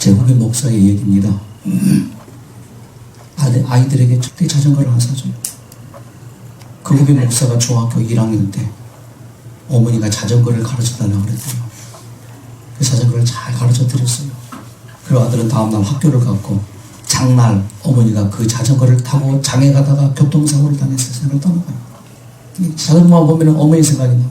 제 후배 목사의 얘기입니다. 아이들에게 절대 자전거를 안 사줘요. 그 후배 목사가 중학교 1학년 때 어머니가 자전거를 가르쳐달라고 그랬대요. 그 자전거를 잘 가르쳐 드렸어요. 그리고 아들은 다음날 학교를 갔고 장날 어머니가 그 자전거를 타고 장에 가다가 교통사고를 당해서 세상을 떠나가요. 자전거만 보면 어머니 생각이 나고.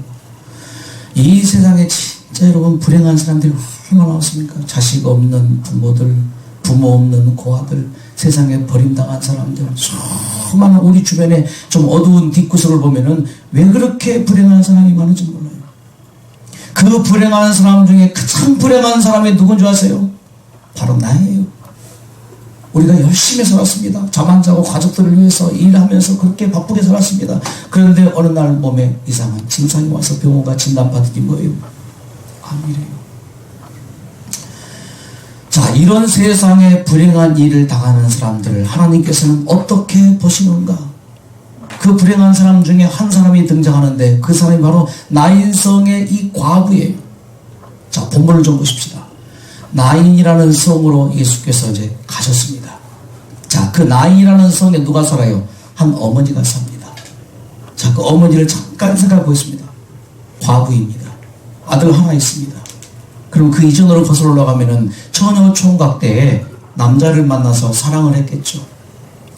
이 세상에 진짜 여러분 불행한 사람들이 얼마나 많습니까? 자식 없는 부모들, 부모 없는 고아들, 세상에 버림당한 사람들, 수많은 우리 주변에 좀 어두운 뒷구석을 보면은 왜 그렇게 불행한 사람이 많은지 몰라요. 그 불행한 사람 중에 가장 불행한 사람이 누군지 아세요? 바로 나예요. 우리가 열심히 살았습니다. 잠 안 자고 가족들을 위해서 일하면서 그렇게 바쁘게 살았습니다. 그런데 어느 날 몸에 이상한 증상이 와서 병원가 진단받으니 뭐예요? 암이래요. 자, 이런 세상에 불행한 일을 당하는 사람들을 하나님께서는 어떻게 보시는가? 그 불행한 사람 중에 한 사람이 등장하는데 그 사람이 바로 나인성의 이 과부예요. 자, 본문을 좀 보십시다. 나인이라는 성으로 예수께서 이제 가셨습니다. 자, 그 나인이라는 성에 누가 살아요? 한 어머니가 삽니다. 자, 그 어머니를 잠깐 생각해 보겠습니다. 과부입니다. 아들 하나 있습니다. 그럼 그 이전으로 거슬러 올라가면은 처녀 총각 때에 남자를 만나서 사랑을 했겠죠.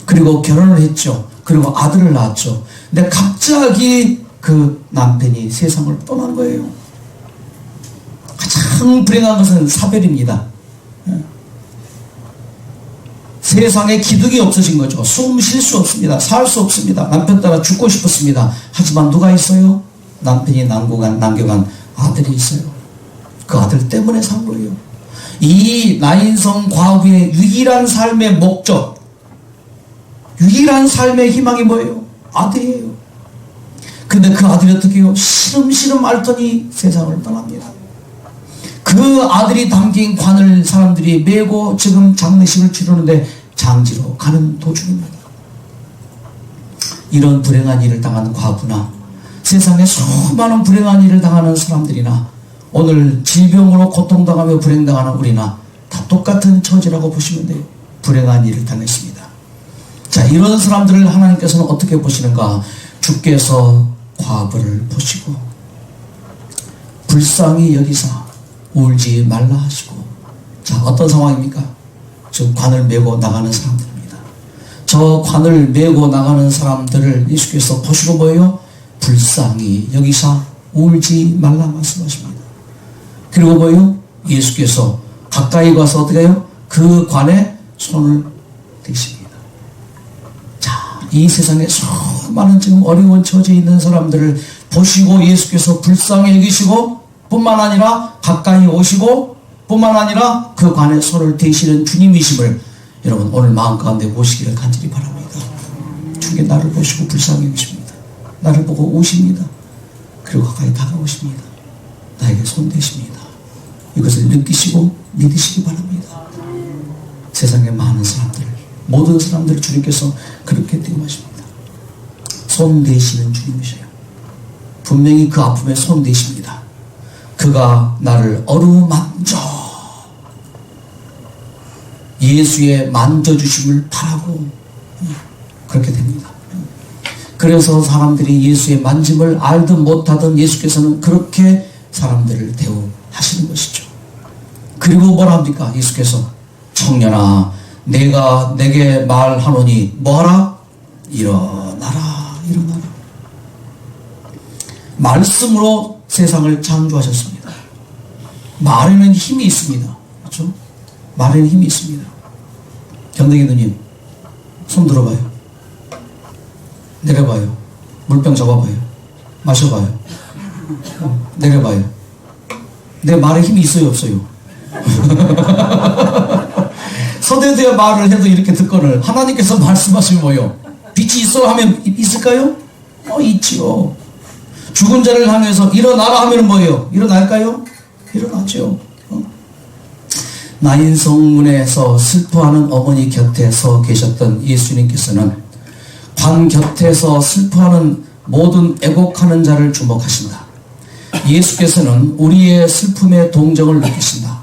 그리고 결혼을 했죠. 그리고 아들을 낳았죠. 근데 갑자기 그 남편이 세상을 떠난 거예요. 가장 불행한 것은 사별입니다. 세상에 기득이 없어진 거죠. 숨 쉴 수 없습니다. 살 수 없습니다. 남편 따라 죽고 싶었습니다. 하지만 누가 있어요? 남편이 남겨간 아들이 있어요. 그 아들 때문에 산 거예요. 이 나인성 과부의 유일한 삶의 목적, 유일한 삶의 희망이 뭐예요? 아들이에요. 근데 그 아들이 어떻게 해요? 시름시름 앓더니 세상을 떠납니다. 그 아들이 담긴 관을 사람들이 메고 지금 장례식을 치르는데 장지로 가는 도중입니다. 이런 불행한 일을 당하는 과부나 세상에 수많은 불행한 일을 당하는 사람들이나 오늘 질병으로 고통당하며 불행당하는 우리나 다 똑같은 처지라고 보시면 돼요. 불행한 일을 당했습니다. 자, 이런 사람들을 하나님께서는 어떻게 보시는가? 주께서 과부를 보시고 불쌍히 여기사 울지 말라 하시고. 자, 어떤 상황입니까? 지금 관을 메고 나가는 사람들입니다. 저 관을 메고 나가는 사람들을 예수께서 보시고 뭐예요? 불쌍히 여기사 울지 말라 말씀하십니다. 그리고 뭐예요? 예수께서 가까이 가서 어떻게 해요? 그 관에 손을 대십니다. 자, 이 세상에 수많은 지금 어려운 처지에 있는 사람들을 보시고 예수께서 불쌍히 여기시고 뿐만 아니라 가까이 오시고 뿐만 아니라 그 관에 손을 대시는 주님이심을 여러분 오늘 마음 가운데 보시기를 간절히 바랍니다. 주님 나를 보시고 불쌍히 여기십니다. 나를 보고 오십니다. 그리고 가까이 다가오십니다. 나에게 손 대십니다. 이것을 느끼시고 믿으시기 바랍니다. 세상에 많은 사람들, 모든 사람들을 주님께서 그렇게 띄움하십니다. 손 대시는 주님이셔요. 분명히 그 아픔에 손 대십니다. 그가 나를 어루만져 예수의 만져주심을 바라고 그렇게 됩니다. 그래서 사람들이 예수의 만짐을 알든 못하든 예수께서는 그렇게 사람들을 대우하시는 것이죠. 그리고 뭐라 합니까? 예수께서 청년아 내가 내게 말하노니 뭐하라? 일어나라 일어나라. 말씀으로 세상을 창조하셨습니다. 말에는 힘이 있습니다. 그렇죠? 말에는 힘이 있습니다. 견댕이 누님 손 들어봐요. 내려봐요. 물병 잡아봐요. 마셔봐요. 내려봐요. 내 말에 힘이 있어요 없어요? 서대대어 말을 해도 이렇게 듣거늘 하나님께서 말씀하시면 뭐요? 빛이 있어 하면 있을까요? 있지요. 죽은 자를 향해서 일어나라 하면 뭐예요? 일어날까요? 일어나죠. 나인성문에서 슬퍼하는 어머니 곁에 서 계셨던 예수님께서는 관 곁에서 슬퍼하는 모든 애곡하는 자를 주목하신다. 예수께서는 우리의 슬픔에 동정을 느끼신다.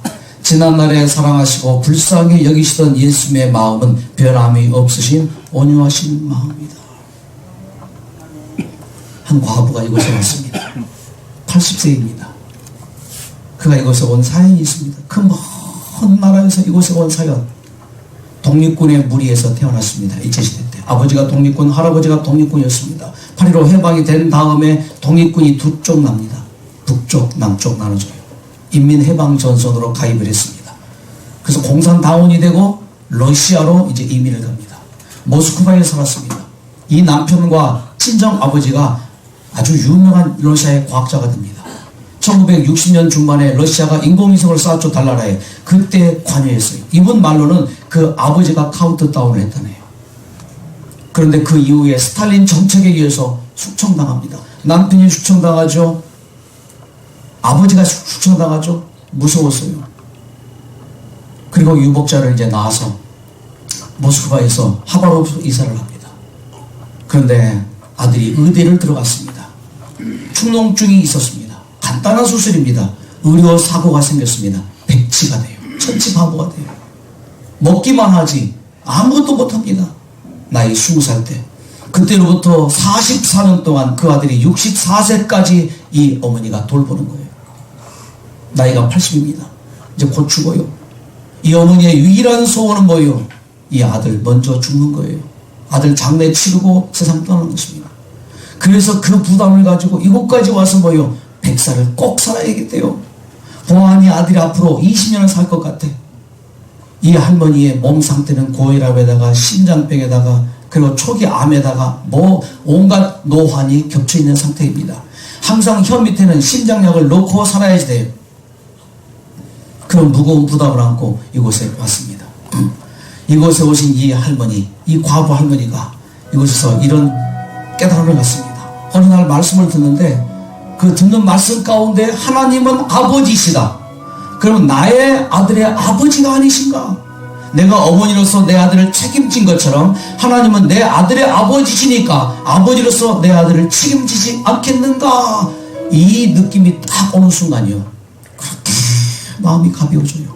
지난날에 사랑하시고 불쌍히 여기시던 예수님의 마음은 변함이 없으신 온유하신 마음이다. 한 과부가 이곳에 왔습니다. 80세입니다. 그가 이곳에 온 사연이 있습니다. 그 먼 나라에서 이곳에 온 사연. 독립군의 무리에서 태어났습니다. 일제시대 때. 아버지가 독립군, 할아버지가 독립군이었습니다. 8.15 해방이 된 다음에 독립군이 두 쪽 납니다. 북쪽, 남쪽 나눠져요. 인민해방전선으로 가입을 했습니다. 그래서 공산당원이 되고 러시아로 이제 이민을 갑니다. 모스크바에 살았습니다. 이 남편과 친정 아버지가 아주 유명한 러시아의 과학자가 됩니다. 1960년 중반에 러시아가 인공위성을 쐈죠, 달나라에. 그때 관여했어요. 이분 말로는 그 아버지가 카운트다운을 했다네요. 그런데 그 이후에 스탈린 정책에 의해서 숙청당합니다. 남편이 숙청당하죠. 아버지가 숙청당하죠. 무서웠어요. 그리고 유복자를 이제 낳아서 모스크바에서 하바롭으로 이사를 합니다. 그런데 아들이 의대를 들어갔습니다. 축농증이 있었습니다. 간단한 수술입니다. 의료 사고가 생겼습니다. 백치가 돼요. 천치바보가 돼요. 먹기만 하지 아무것도 못합니다. 나이 20살 때. 그때로부터 44년 동안 그 아들이 64세까지 이 어머니가 돌보는 거예요. 나이가 80입니다. 이제 곧 죽어요. 이 어머니의 유일한 소원은 뭐예요? 이 아들 먼저 죽는 거예요. 아들 장례 치르고 세상 떠나는 것입니다. 그래서 그 부담을 가지고 이곳까지 와서 뭐예요? 100살을 꼭 살아야겠대요. 보아하니 아들이 앞으로 20년을 살 것 같아. 이 할머니의 몸 상태는 고혈압에다가 심장병에다가 그리고 초기 암에다가 온갖 노환이 겹쳐있는 상태입니다. 항상 혀 밑에는 심장약을 넣고 살아야지 돼요. 그런 무거운 부담을 안고 이곳에 왔습니다. 이곳에 오신 이 할머니, 이 과부 할머니가 이곳에서 이런 깨달음을 갖습니다. 어느 날 말씀을 듣는데 그 듣는 말씀 가운데 하나님은 아버지시다. 그러면 나의 아들의 아버지가 아니신가? 내가 어머니로서 내 아들을 책임진 것처럼 하나님은 내 아들의 아버지시니까 아버지로서 내 아들을 책임지지 않겠는가? 이 느낌이 딱 오는 순간이요. 그렇게 마음이 가벼워져요.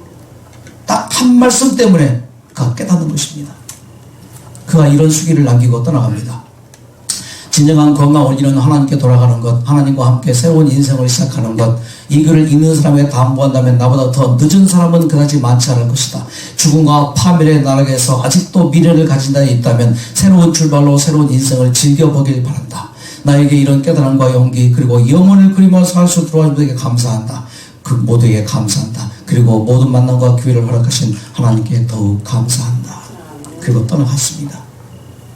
딱 한 말씀 때문에 그가 깨닫는 것입니다. 그가 이런 수기를 남기고 떠나갑니다. 진정한 건강을 이루는 하나님께 돌아가는 것, 하나님과 함께 새로운 인생을 시작하는 것, 이 글을 읽는 사람에게 당부한다면 나보다 더 늦은 사람은 그다지 많지 않을 것이다. 죽음과 파멸의 나락에서 아직도 미래를 가진 자가 있다면 새로운 출발로 새로운 인생을 즐겨보길 바란다. 나에게 이런 깨달음과 용기 그리고 영혼을 그리며 살 수 들어와준 분에게 감사한다. 그 모두에게 감사한다. 그리고 모든 만남과 기회를 허락하신 하나님께 더욱 감사한다. 그리고 떠나갔습니다.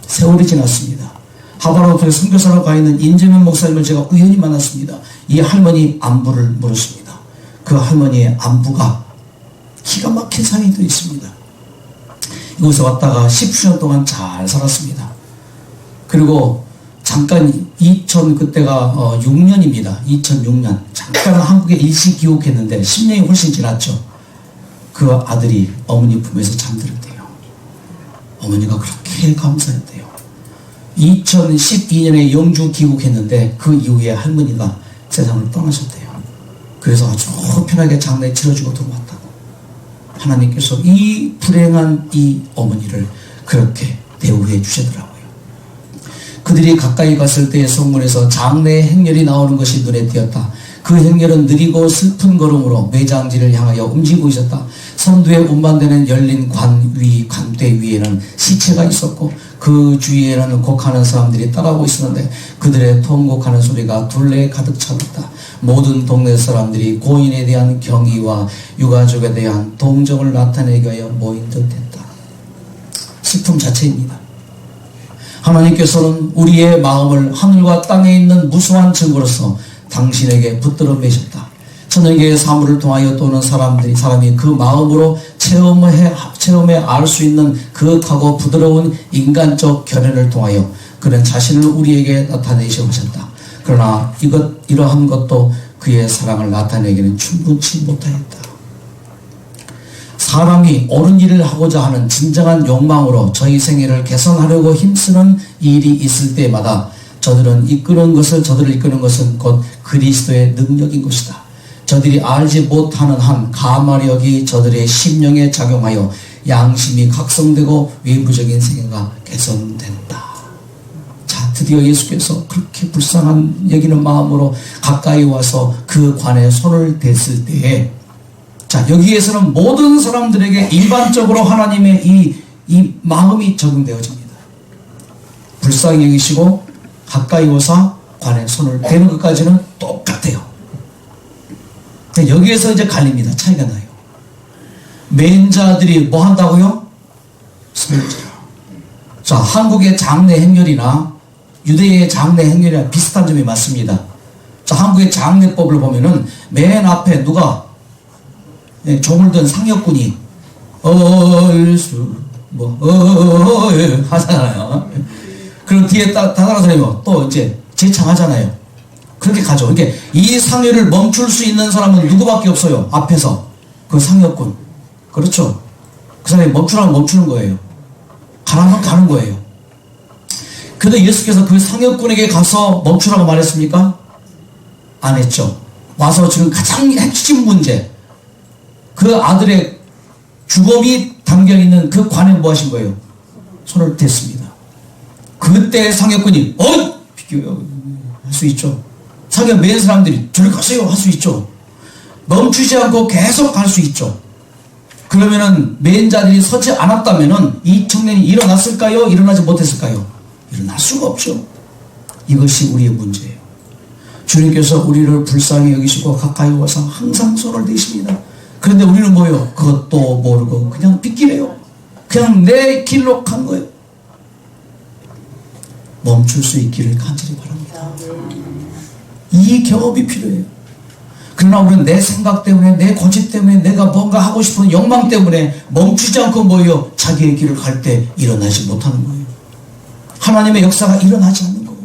세월이 지났습니다. 하바로프에 선교사로 가 있는 인재면 목사님을 제가 우연히 만났습니다. 이 할머니 안부를 물었습니다. 그 할머니의 안부가 기가 막힌 사연이 또 있습니다. 이곳에 왔다가 10수년 동안 잘 살았습니다. 그리고 잠깐 그때가 6년입니다. 2006년 잠깐 한국에 일시 귀국했는데 10년이 훨씬 지났죠. 그 아들이 어머니 품에서 잠들었대요. 어머니가 그렇게 감사했대요. 2012년에 영주 귀국했는데 그 이후에 할머니가 세상을 떠나셨대요. 그래서 아주 편하게 장례 치러주고 들어왔다고. 하나님께서 이 불행한 이 어머니를 그렇게 대우해 주시더라고요. 그들이 가까이 갔을 때의 성문에서 장례의 행렬이 나오는 것이 눈에 띄었다. 그 행렬은 느리고 슬픈 걸음으로 매장지를 향하여 움직이고 있었다. 선두에 운반되는 열린 관대 위에는 시체가 있었고 그 주위에는 곡하는 사람들이 따라오고 있었는데 그들의 통곡하는 소리가 둘레에 가득 차있다. 모든 동네 사람들이 고인에 대한 경의와 유가족에 대한 동정을 나타내기 위하여 모인 듯 했다. 슬픔 자체입니다. 하나님께서는 우리의 마음을 하늘과 땅에 있는 무수한 증거로서 당신에게 붙들어 매셨다. 천연계의 사물을 통하여 또는 사람이 그 마음으로 체험해 알 수 있는 그윽하고 부드러운 인간적 견해를 통하여 그는 자신을 우리에게 나타내시고 하셨다. 그러나 이러한 것도 그의 사랑을 나타내기는 충분치 못하였다. 사람이 옳은 일을 하고자 하는 진정한 욕망으로 저희 생애를 개선하려고 힘쓰는 일이 있을 때마다 저들을 이끄는 것은 곧 그리스도의 능력인 것이다. 저들이 알지 못하는 한 가마력이 저들의 심령에 작용하여 양심이 각성되고 외부적인 세계가 개선된다. 자, 드디어 예수께서 그렇게 불쌍한 여기는 마음으로 가까이 와서 그 관에 손을 댔을 때에, 자, 여기에서는 모든 사람들에게 일반적으로 하나님의 이 마음이 적용되어집니다. 불쌍히 여기시고 가까이 와서 관에 손을 대는 것까지는 똑같아요. 여기에서 이제 갈립니다. 차이가 나요. 맨자들이 뭐 한다고요? 설자. 자, 한국의 장례 행렬이나 유대의 장례 행렬이랑 비슷한 점이 맞습니다. 자, 한국의 장례법을 보면은 맨 앞에 누가 종을 든 상역군이 하잖아요. 그럼 뒤에 다른 사람이 또 이제 재창하잖아요. 그렇게 가죠. 그러니까 이 상여를 멈출 수 있는 사람은 누구밖에 없어요. 앞에서 그 상여군. 그렇죠. 그 사람이 멈추라면 멈추는 거예요. 가라면 가는 거예요. 그런데 예수께서 그 상여군에게 가서 멈추라고 말했습니까? 안 했죠. 와서 지금 가장 핵심 문제, 그 아들의 죽음이 담겨있는 그 관에 뭐 하신 거예요? 손을 댔습니다. 그때 상여군이 할 수 있죠. 상여 맨 사람들이 저리 가세요 할 수 있죠. 멈추지 않고 계속 갈 수 있죠. 그러면은 맨 자들이 서지 않았다면은 이 청년이 일어났을까요? 일어나지 못했을까요? 일어날 수가 없죠. 이것이 우리의 문제예요. 주님께서 우리를 불쌍히 여기시고 가까이 와서 항상 손을 대십니다. 그런데 우리는 뭐예요? 그것도 모르고 그냥 빗기래요. 그냥 내 길로 간 거예요. 멈출 수 있기를 간절히 바랍니다. 이 경험이 필요해요. 그러나 우리는 내 생각 때문에, 내 고집 때문에, 내가 뭔가 하고 싶은 욕망 때문에 멈추지 않고 뭐예요? 자기의 길을 갈 때 일어나지 못하는 거예요. 하나님의 역사가 일어나지 않는 거예요.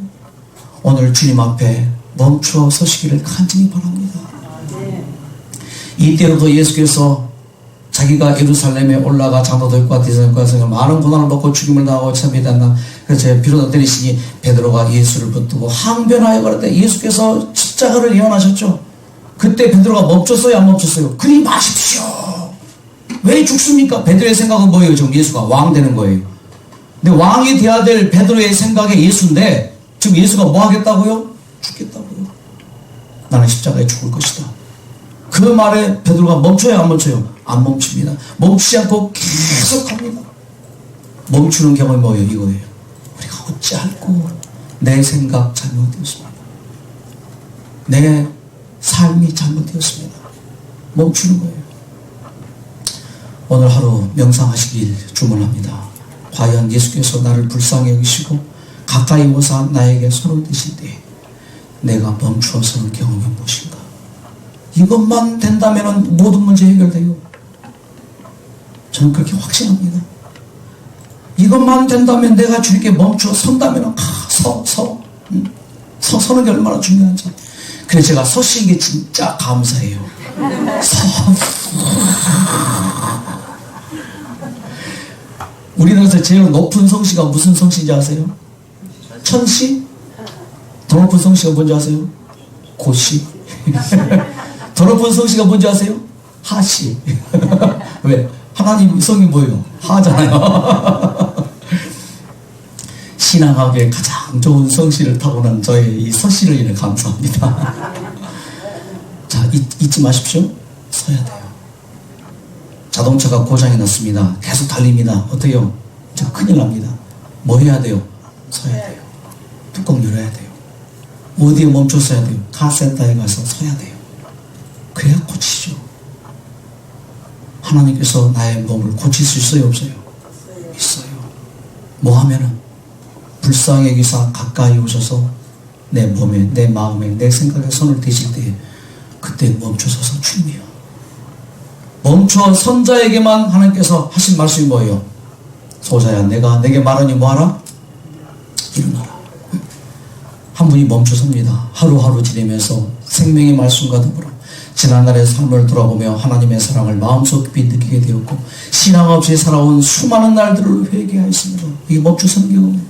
오늘 주님 앞에 멈추어 서시기를 간절히 바랍니다. 이때로도 예수께서 자기가 예루살렘에 올라가 장로들과 대제사장과 많은 고난을 받고 죽임을 당하고 참배했나. 그래서 비로소 때리시니 베드로가 예수를 붙들고 항변하여 가라되 예수께서 십자가를 예언하셨죠. 그때 베드로가 멈췄어요, 안 멈췄어요? 그리 마십시오. 왜 죽습니까? 베드로의 생각은 뭐예요? 지금 예수가 왕 되는 거예요. 근데 왕이 돼야 될 베드로의 생각에 예수인데 지금 예수가 뭐 하겠다고요? 죽겠다고요. 나는 십자가에 죽을 것이다. 그 말에 베드로가 멈춰요, 안 멈춰요? 안 멈춥니다. 멈추지 않고 계속 갑니다. 멈추는 경험이 뭐예요? 이거예요. 우리가 어찌할꼬 내 생각 잘못되었습니다. 내 삶이 잘못되었습니다. 멈추는 거예요. 오늘 하루 명상하시길 주문합니다. 과연 예수께서 나를 불쌍히 여기시고 가까이 오사 나에게 손을 드실 때 내가 멈추어서는 경험이 무엇인가? 이것만 된다면 모든 문제 해결돼요. 저는 그렇게 확신합니다. 이것만 된다면 내가 주님께 멈추어 선다면 서는 게 얼마나 중요한지. 그래서 제가 서신 게 진짜 감사해요. 우리나라에서 제일 높은 성씨가 무슨 성씨인지 아세요? 천씨? 더 높은 성씨가 뭔지 아세요? 고씨. 더 높은 성씨가 뭔지 아세요? 하씨. 왜? 하나님 성이 뭐예요? 하잖아요. 신앙학의 가장 좋은 성씨를 타고난 저의 이 서씨를 인해 감사합니다. 자, 잊지 마십시오. 서야 돼요. 자동차가 고장이 났습니다. 계속 달립니다. 어때요? 자, 큰일 납니다. 뭐 해야 돼요? 서야 돼요. 뚜껑 열어야 돼요. 어디에 멈춰서야 돼요? 카센터에 가서 서야 돼요. 그래야 고치죠. 하나님께서 나의 몸을 고칠 수 있어요, 없어요? 있어요. 뭐 하면은 불쌍히 여기사 가까이 오셔서 내 몸에, 내 마음에, 내 생각에 손을 대실 때 그때 멈춰서서 주님이요. 멈춰 선자에게만 하나님께서 하신 말씀이 뭐예요? 소자야, 내가 내게 말하니 뭐하라? 일어나라. 한 분이 멈춰섭니다. 하루하루 지내면서 생명의 말씀과 더불어 지난날의 삶을 돌아보며 하나님의 사랑을 마음속 깊이 느끼게 되었고 신앙 없이 살아온 수많은 날들을 회개하였습니다. 이게 멈춰서는 경우입니다.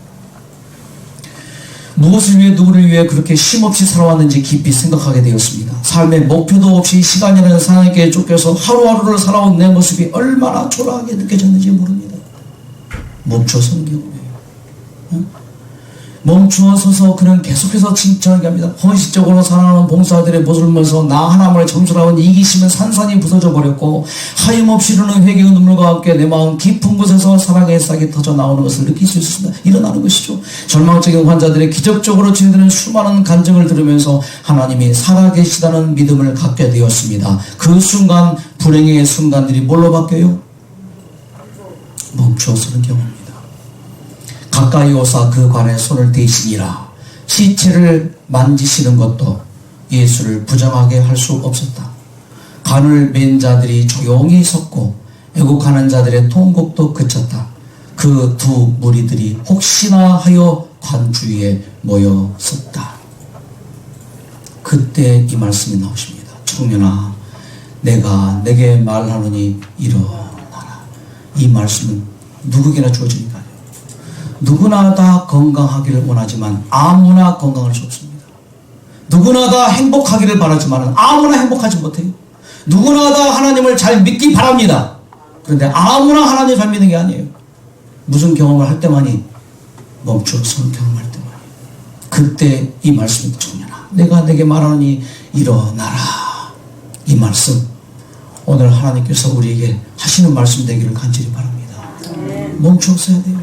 무엇을 위해 누구를 위해 그렇게 쉼없이 살아왔는지 깊이 생각하게 되었습니다. 삶의 목표도 없이 시간이라는 사나이에 쫓겨서 하루하루를 살아온 내 모습이 얼마나 초라하게 느껴졌는지 모릅니다. 멈춰서는 경우예요. 멈추어 서서 그는 계속해서 칭찬하게 합니다. 헌신적으로 살아가는 봉사들의 모습을 보면서 나 하나만을 점수라온 이기심은 산산이 부서져 버렸고 하염없이 흐르는 회개의 눈물과 함께 내 마음 깊은 곳에서 사랑의 싹이 터져 나오는 것을 느낄 수 있습니다. 일어나는 것이죠. 절망적인 환자들의 기적적으로 진행되는 수많은 간증을 들으면서 하나님이 살아계시다는 믿음을 갖게 되었습니다. 그 순간 불행의 순간들이 뭘로 바뀌어요? 멈추어서는 경험입니다. 가까이 오사 그 관에 손을 대시니라. 시체를 만지시는 것도 예수를 부정하게 할 수 없었다. 관을 맨 자들이 조용히 섰고 애국하는 자들의 통곡도 그쳤다. 그 두 무리들이 혹시나 하여 관 주위에 모여 섰다. 그때 이 말씀이 나오십니다. 청년아, 내가 내게 말하노니 일어나라. 이 말씀은 누구에게나 주어지니까요. 누구나 다 건강하기를 원하지만 아무나 건강할 수 없습니다. 누구나 다 행복하기를 바라지만 아무나 행복하지 못해요. 누구나 다 하나님을 잘 믿기 바랍니다. 그런데 아무나 하나님을 잘 믿는 게 아니에요. 무슨 경험을 할 때만이 멈추어서 경험할 때만이. 그때 이 말씀입니다. 청년아, 내가 내게 말하니 일어나라. 이 말씀 오늘 하나님께서 우리에게 하시는 말씀 되기를 간절히 바랍니다. 멈추었어야 돼요.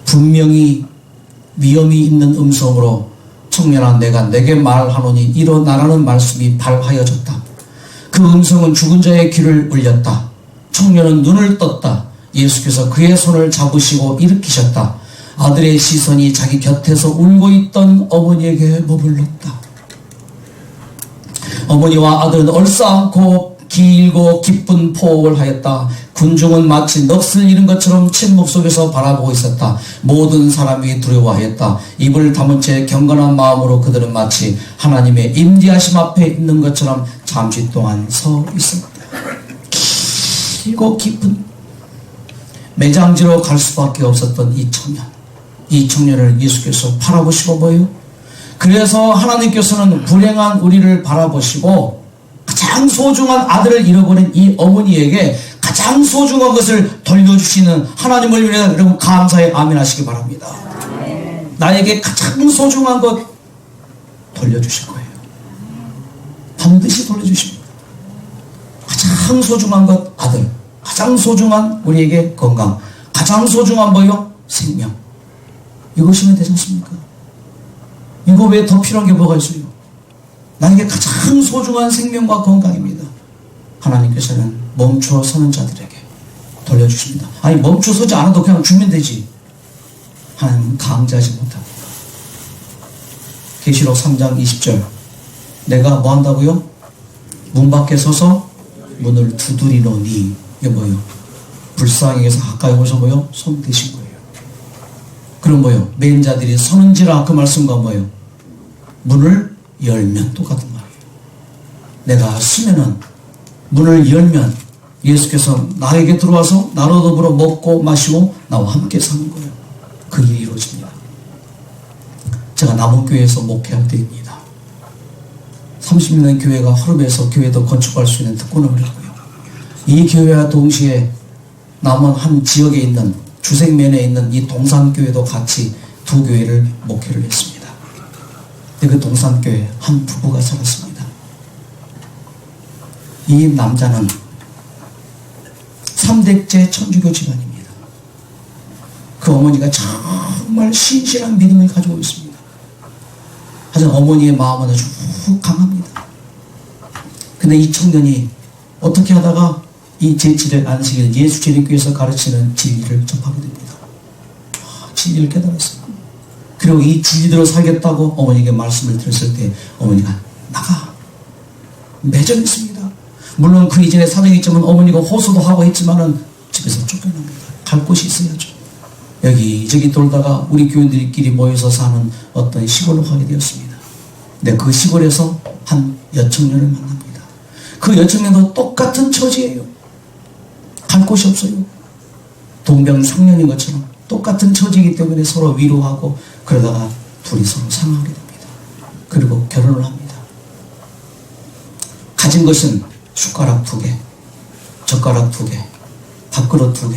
분명히 위험이 있는 음성으로 청년아 내가 내게 말하노니 일어나라는 말씀이 발하여졌다. 그 음성은 죽은 자의 귀를 울렸다. 청년은 눈을 떴다. 예수께서 그의 손을 잡으시고 일으키셨다. 아들의 시선이 자기 곁에서 울고 있던 어머니에게 머물렀다. 어머니와 아들은 얼싸안고 길고 기쁜 포옹을 하였다. 군중은 마치 넋을 잃은 것처럼 침묵 속에서 바라보고 있었다. 모든 사람이 두려워하였다. 입을 다문 채 경건한 마음으로 그들은 마치 하나님의 임재하심 앞에 있는 것처럼 잠시 동안 서 있었다. 길고 깊은 매장지로 갈 수밖에 없었던 이 청년. 이 청년을 예수께서 바라보시고 뭐예요? 그래서 하나님께서는 불행한 우리를 바라보시고 가장 소중한 아들을 잃어버린 이 어머니에게 가장 소중한 것을 돌려주시는 하나님을 위해 여러분 감사의 아멘 하시기 바랍니다. 나에게 가장 소중한 것 돌려주실 거예요. 반드시 돌려주십니다. 가장 소중한 것 아들, 가장 소중한 우리에게 건강, 가장 소중한 뭐요? 생명. 이것이면 되지 않습니까? 이거 외에 더 필요한 게 뭐가 있어요? 나에게 가장 소중한 생명과 건강입니다. 하나님께서는 멈춰 서는 자들에게 돌려주십니다. 아니 멈춰 서지 않아도 그냥 주면 되지. 하나님은 강제하지 못합니다. 계시록 3장 20절 내가 뭐 한다고요? 문 밖에 서서 문을 두드리노니. 이게 뭐예요? 불쌍히에서 가까이 오셔 뭐요? 손 대신 거예요. 그럼 뭐예요? 맨 자들이 서는지라 그 말씀과 뭐예요? 문을 열면 똑같은 말이에요. 내가 쓰면은 문을 열면 예수께서 나에게 들어와서 나로 더불어 먹고 마시고 나와 함께 사는 거예요. 그 일이 이루어집니다. 제가 남원교회에서 목회할 때입니다. 30년 교회가 허름해서 교회도 건축할 수 있는 특권을 얻었고요. 이 교회와 동시에 남원 한 지역에 있는 주생면에 있는 이 동산교회도 같이 두 교회를 목회를 했습니다. 그 동산교회 한 부부가 살았습니다. 이 남자는 3대째 천주교 집안입니다. 그 어머니가 정말 신실한 믿음을 가지고 있습니다. 하지만 어머니의 마음은 아주 강합니다. 근데 이 청년이 어떻게 하다가 이 제7일 안식일 예수 재림교회에서 가르치는 진리를 접하게 됩니다. 진리를 깨달았습니다. 그리고 이 진리대로 살겠다고 어머니에게 말씀을 드렸을 때 어머니가 나가 매정했습니다. 물론 그 이전에 사정이 있지만 어머니가 호소도 하고 했지만은 집에서 쫓겨납니다. 갈 곳이 있어야죠. 여기저기 돌다가 우리 교인들끼리 모여서 사는 어떤 시골로 가게 되었습니다. 근데 그 시골에서 한 여청년을 만납니다. 그 여청년도 똑같은 처지예요. 갈 곳이 없어요. 동병상련인 것처럼 똑같은 처지이기 때문에 서로 위로하고 그러다가 둘이 서로 사랑하게 됩니다. 그리고 결혼을 합니다. 가진 것은 숟가락 2개, 젓가락 2개, 밥그릇 2개,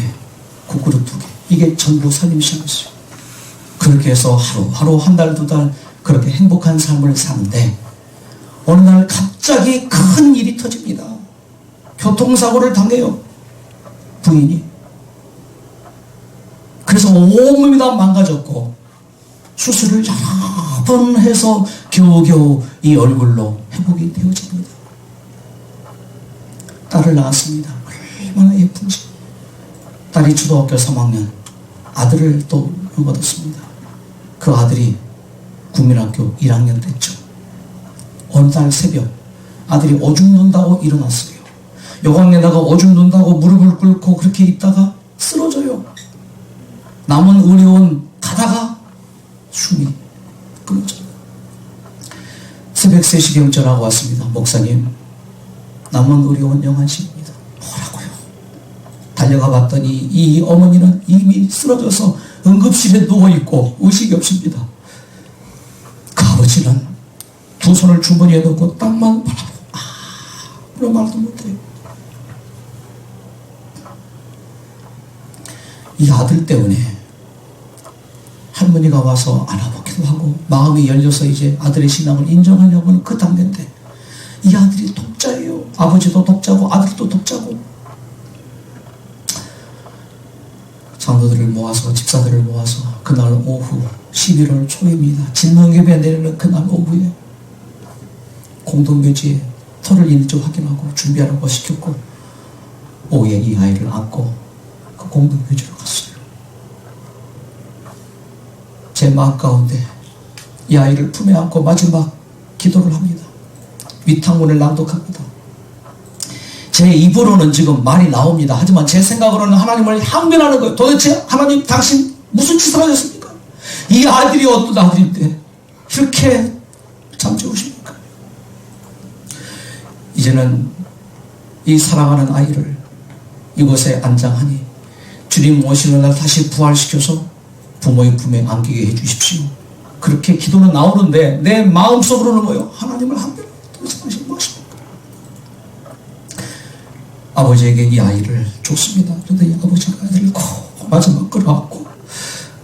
국그릇 2개. 이게 전부 살림시험이었어요. 그렇게 해서 하루, 한 달, 2달 그렇게 행복한 삶을 사는데 어느 날 갑자기 큰 일이 터집니다. 교통사고를 당해요. 부인이. 그래서 온몸이 다 망가졌고 수술을 여러 번 해서 겨우겨우 이 얼굴로 회복이 되어집니다. 딸을 낳았습니다. 얼마나 예쁜지. 딸이 초등학교 3학년, 아들을 또 얻었습니다. 그 아들이 국민학교 1학년 됐죠. 어느 날 새벽 아들이 오줌 논다고 일어났어요. 요강에다가 오줌 논다고 무릎을 꿇고 그렇게 있다가 쓰러져요. 남은 의료원 가다가 숨이 끊어져요. 새벽 3시경 전화가 왔습니다. 목사님, 남은 의료원 영안실입니다. 뭐라고요? 달려가 봤더니 이 어머니는 이미 쓰러져서 응급실에 누워있고 의식이 없습니다. 그 아버지는 두 손을 주머니에 넣고 땅만 바라보고 아무런 말도 못해요. 이 아들 때문에 할머니가 와서 안아보기도 하고 마음이 열려서 이제 아들의 신앙을 인정하려고는 그 단계인데 이 아들이 독자예요. 아버지도 독자고 아들도 독자고. 장로들을 모아서 집사들을 모아서 그날 오후 11월 초입니다. 진능예배 내리는 그날 오후에 공동묘지에 터를 있는지 확인하고 준비하라고 시켰고 오후에 이 아이를 안고 그 공동묘지로 갔어요. 제 마음 가운데 이 아이를 품에 안고 마지막 기도를 합니다. 위탁문을 낭독합니다. 제 입으로는 지금 말이 나옵니다. 하지만 제 생각으로는 하나님을 항변하는 거예요. 도대체 하나님 당신 무슨 짓을 하셨습니까? 이 아들이 어떤 아들인데 이렇게 잠재우십니까? 이제는 이 사랑하는 아이를 이곳에 안장하니 주님 오시는 날 다시 부활시켜서 부모의 품에 안기게 해주십시오. 그렇게 기도는 나오는데 내 마음속으로는 뭐요? 하나님을 항변해. 도대체 당신 무엇입니까? 아버지에게 이 아이를 줬습니다. 그런데 이 아버지가 아이를 마지막 끌어안고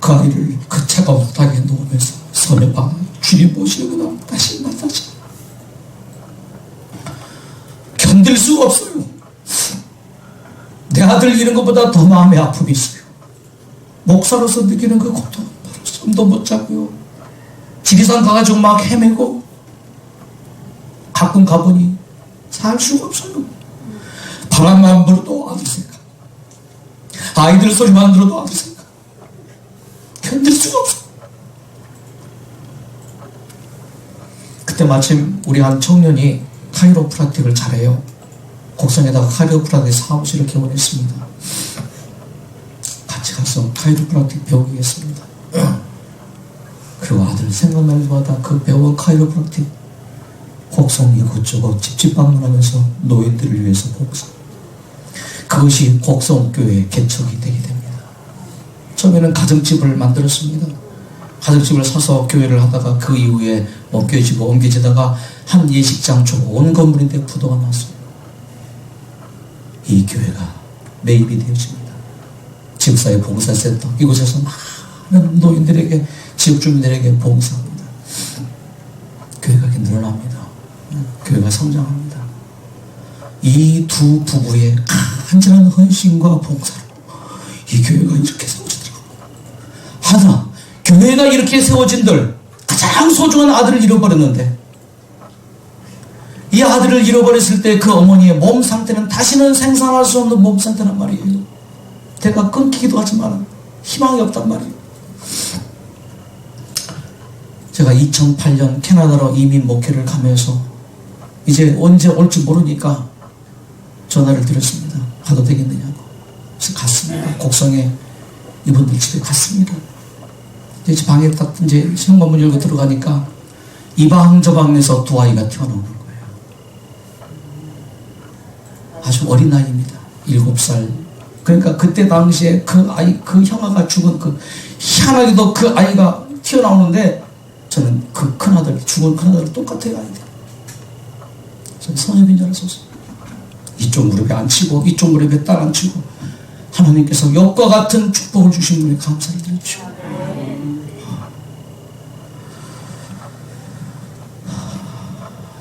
그 아이를 그 차가운 땅에 놓으면서 선여봐 주님 모시는구나 다시 만나자. 견딜 수가 없어요. 내 아들 잃은 것보다 더 마음의 아픔이 있어요. 목사로서 느끼는 그 고통 숨도 못 자고요. 지리산 가가지고 막 헤매고 가끔 가보니 살 수가 없어요. 바람만 불어도 아들 생각, 아이들 소리만 들어도 아들 생각, 견딜 수가 없어. 그때 마침 우리 한 청년이 카이로프라틱을 잘해요. 곡성에다가 카이로프라틱 사무실을 개원했습니다. 같이 가서 카이로프라틱 배우기 했습니다. 그리고 아들 생각날 때마다 그 배운 카이로프라틱 곡성 이곳저곳 집집 방문하면서 노인들을 위해서 봉사. 그것이 곡성교회 개척이 되게 됩니다. 처음에는 가정집을 만들었습니다. 가정집을 사서 교회를 하다가 그 이후에 옮겨지다가 한 예식장 좋은 건물인데 부도가 났어요. 이 교회가 매입이 되어집니다. 지역사회 봉사센터 이곳에서 많은 노인들에게 지역 주민들에게 봉사합니다. 교회가 늘어납니다. 교회가 성장합니다. 이 두 부부의 간절한 헌신과 봉사로 이 교회가 이렇게 세워지더라고요. 하나, 교회가 이렇게 세워진들 가장 소중한 아들을 잃어버렸는데 이 아들을 잃어버렸을 때 그 어머니의 몸 상태는 다시는 생산할 수 없는 몸 상태란 말이에요. 대가 끊기기도 하지만 희망이 없단 말이에요. 제가 2008년 캐나다로 이민 목회를 가면서 이제 언제 올지 모르니까 전화를 드렸습니다. 가도 되겠느냐고. 그래서 갔습니다. 곡성에 이분들 집에 갔습니다. 이제 방에 딱 이제 현관문 열고 들어가니까 이 방 저 방에서 두 아이가 튀어나오는 거예요. 아주 어린 나이입니다. 7살. 그러니까 그때 당시에 그 아이, 그 형아가 죽은 그 희한하게도 그 아이가 튀어나오는데 저는 그 큰아들, 죽은 큰아들 똑같아요, 아이들. 저는 성엽인 줄 알았었어요. 이쪽 무릎에 앉히고 이쪽 무릎에 딱 앉히고 하나님께서 역과 같은 축복을 주신 분에 감사를 드립시오.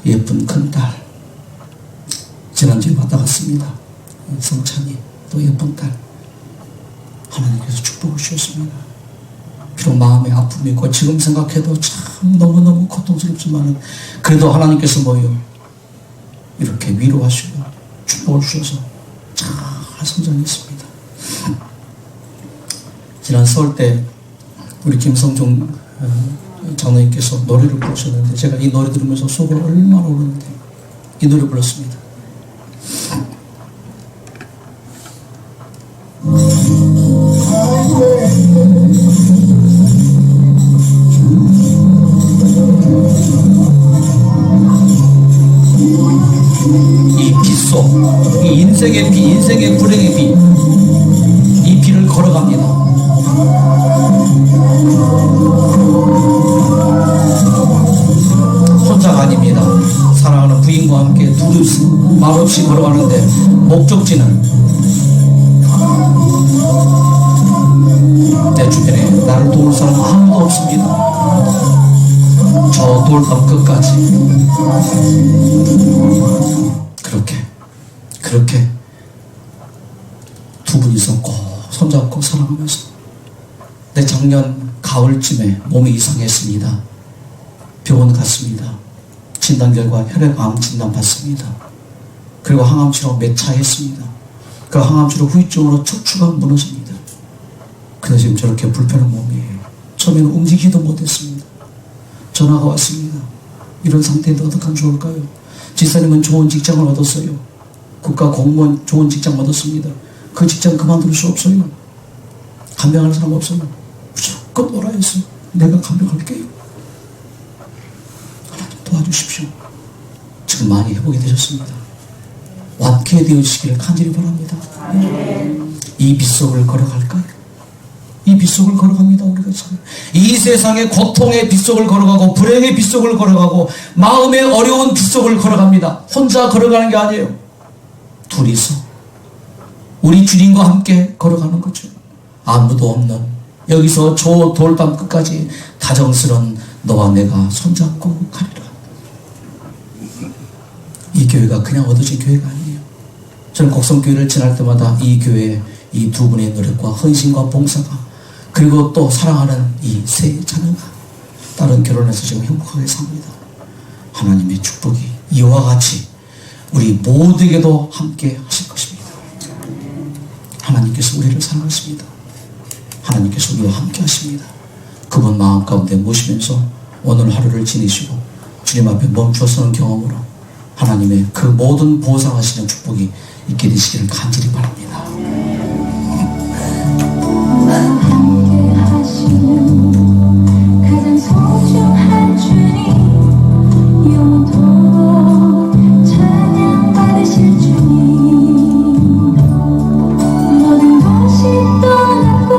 예쁜 큰딸, 지난주에 왔다 갔습니다. 성찬이 또 예쁜 딸, 하나님께서 축복을 주셨습니다. 비록 마음에 아픔이 있고 지금 생각해도 참 너무너무 고통스럽지만 그래도 하나님께서 뭐요, 이렇게 위로하시고 축복을 주셔서 잘 성장했습니다. 지난 설 때 우리 김성종 장로님께서 노래를 부르셨는데 제가 이 노래 들으면서 속을 얼마나 오르는데 이 노래 불렀습니다. 이 빗속, 이 인생의 비, 인생의 불행의 비, 이 비를 걸어갑니다. 혼자가 아닙니다. 사랑하는 부인과 함께 둘이서 말없이 걸어가는데 목적지는 내 주변에 나를 도울 사람 아무도 없습니다. 저 돌담 끝까지 그렇게 두 분이서 꼭 손잡고 사랑하면서 내 작년 가을쯤에 몸이 이상했습니다. 병원 갔습니다. 진단 결과 혈액암 진단 받습니다. 그리고 항암치료 몇 차 했습니다. 그 항암치료 후유증으로 척추가 무너집니다. 그래서 지금 저렇게 불편한 몸이에요. 처음에는 움직이지도 못했습니다. 전화가 왔습니다. 이런 상태인데 어떡하면 좋을까요? 지사님은 좋은 직장을 얻었어요. 국가 공무원 좋은 직장 얻었습니다. 그 직장 그만둘 수 없어요. 간병할 사람 없어요. 무조건 놀아야 했어. 내가 간병할게요. 하나님 도와주십시오. 지금 많이 회복이 되셨습니다. 완쾌되어지시기를 간절히 바랍니다. 이 빗속을 걸어갈까요? 이 빗속을 걸어갑니다. 우리가 참. 이 세상의 고통의 빗속을 걸어가고 불행의 빗속을 걸어가고 마음의 어려운 빗속을 걸어갑니다. 혼자 걸어가는 게 아니에요. 둘이서 우리 주님과 함께 걸어가는 거죠. 아무도 없는 여기서 저 돌담 끝까지 다정스런 너와 내가 손잡고 가리라. 이 교회가 그냥 얻어진 교회가 아니에요. 저는 곡성교회를 지날 때마다 이 교회에 이 두 분의 노력과 헌신과 봉사가 그리고 또 사랑하는 이 세 자녀가 딸은 결혼해서 지금 행복하게 삽니다. 하나님의 축복이 이와 같이 우리 모두에게도 함께 하실 것입니다. 하나님께서 우리를 사랑하십니다. 하나님께서 우리와 함께 하십니다. 그분 마음 가운데 모시면서 오늘 하루를 지내시고 주님 앞에 멈춰서는 경험으로 하나님의 그 모든 보상하시는 축복이 있게 되시기를 간절히 바랍니다. 가장 소중한 주님 영원토록 찬양받으실 주님 모든 것이 떠났고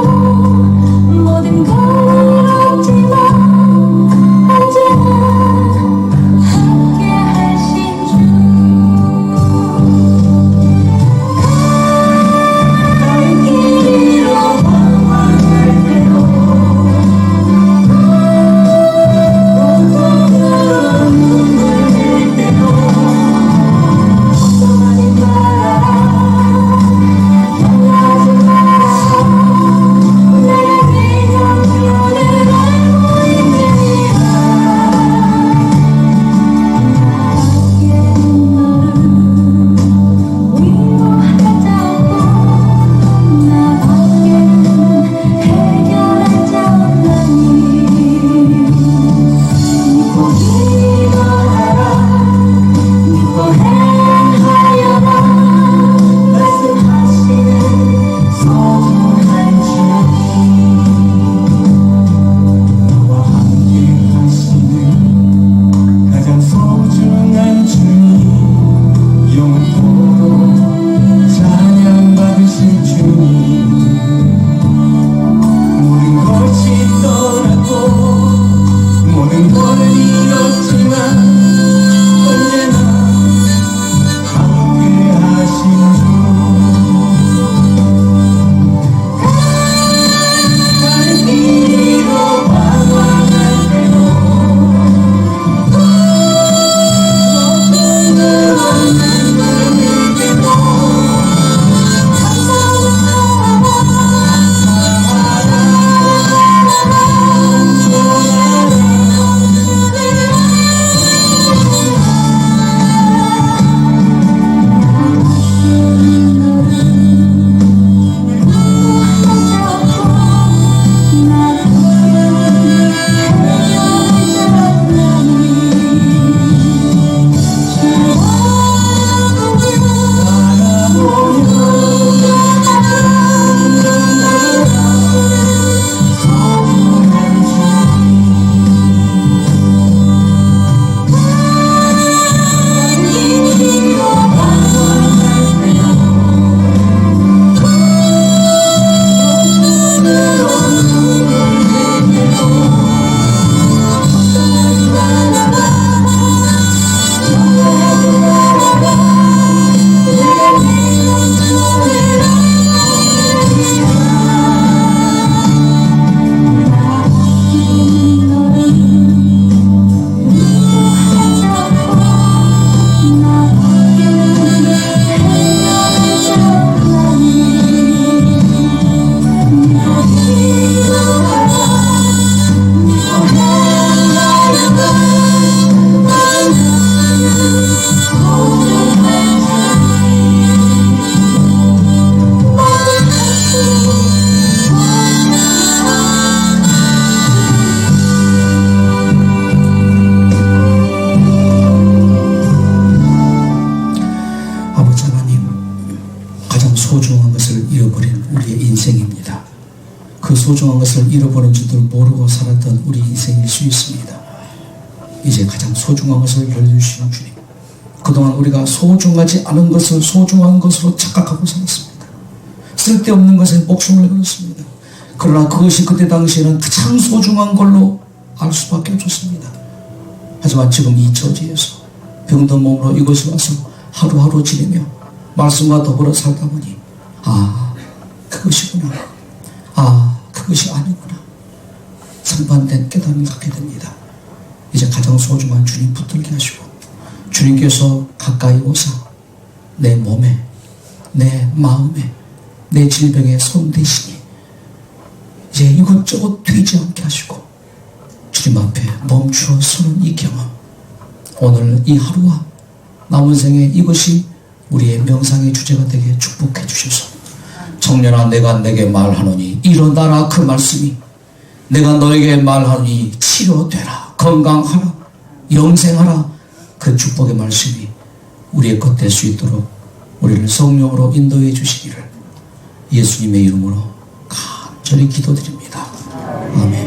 모든 걸 잃었지만 언제나 함께 하신 주 소중한 것을 잃어버린 줄도 모르고 살았던 우리 인생일 수 있습니다. 이제 가장 소중한 것을 열려주시는 주님, 그동안 우리가 소중하지 않은 것을 소중한 것으로 착각하고 살았습니다. 쓸데없는 것에 목숨을 걸었습니다. 그러나 그것이 그때 당시에는 가장 소중한 걸로 알 수밖에 없었습니다. 하지만 지금 이 처지에서 병든 몸으로 이곳에 와서 하루하루 지내며 말씀과 더불어 살다 보니 그것이구나, 그것이 아니구나, 상반된 깨달음을 갖게 됩니다. 이제 가장 소중한 주님 붙들게 하시고 주님께서 가까이 오사 내 몸에, 내 마음에, 내 질병에 손 대시니 이제 이것저것 되지 않게 하시고 주님 앞에 멈추어 서는 이 경험, 오늘 이 하루와 남은 생에 이것이 우리의 명상의 주제가 되게 축복해 주셔서, 청년아 내가 내게 말하노니 일어나라, 그 말씀이 내가 너에게 말하노니 치료되라, 건강하라, 영생하라, 그 축복의 말씀이 우리의 것 될 수 있도록 우리를 성령으로 인도해 주시기를 예수님의 이름으로 간절히 기도드립니다. 아멘.